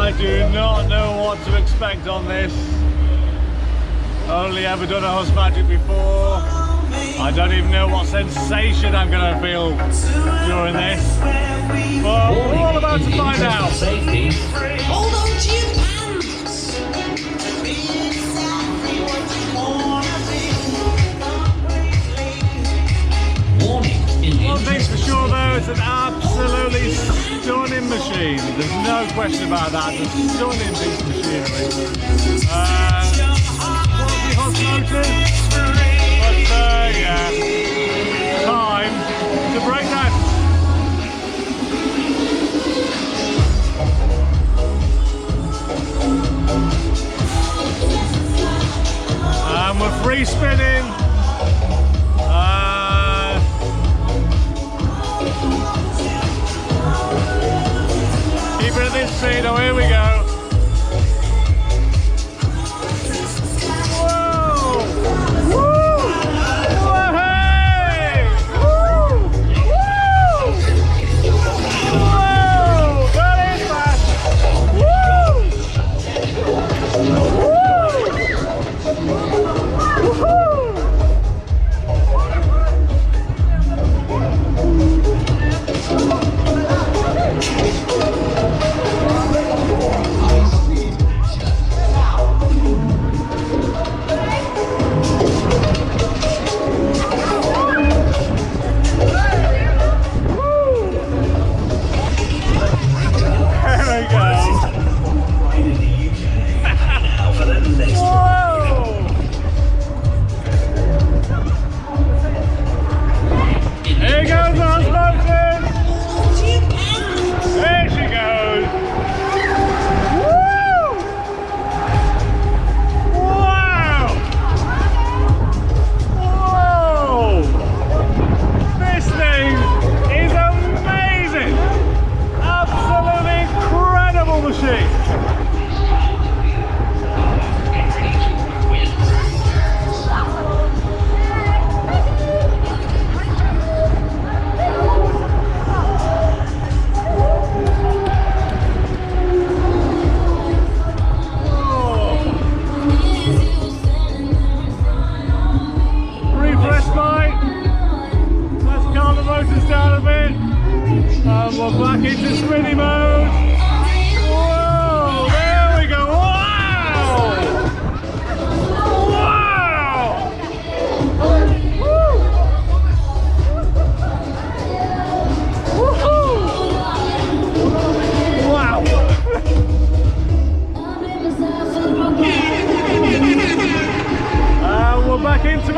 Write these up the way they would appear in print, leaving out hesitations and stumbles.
I do not know what to expect on this. Only ever done a Huss Magic before. I don't even know what sensation I'm going to feel during this. But we're all about to find out. Hold on to your pants. One thing's for sure though, it's an absolutely stunning machine. There's no question about that. It's a stunning piece of machinery. Quality Huss motors. But yeah, time to break that. And we're free spinning. Keep it at this speed. Oh, here we go. We're back into spinning mode. Whoa, there we go. Wow! Wow! Woohoo! Wow! We're back into it.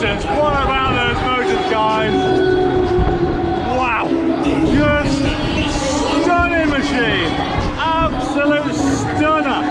What about those motors, guys? Wow! Just stunning machine! Absolute stunner!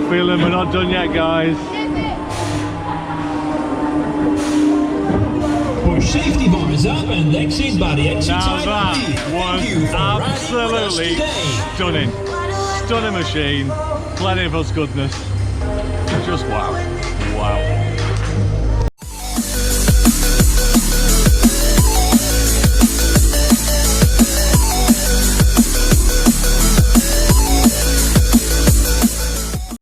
Feeling we're not done yet, guys. Push safety bar is up and exit by the exit Now side that only. Thank you was for riding with us absolutely today. stunning. Stunning machine. Plenty of us goodness. Just wow. Wow.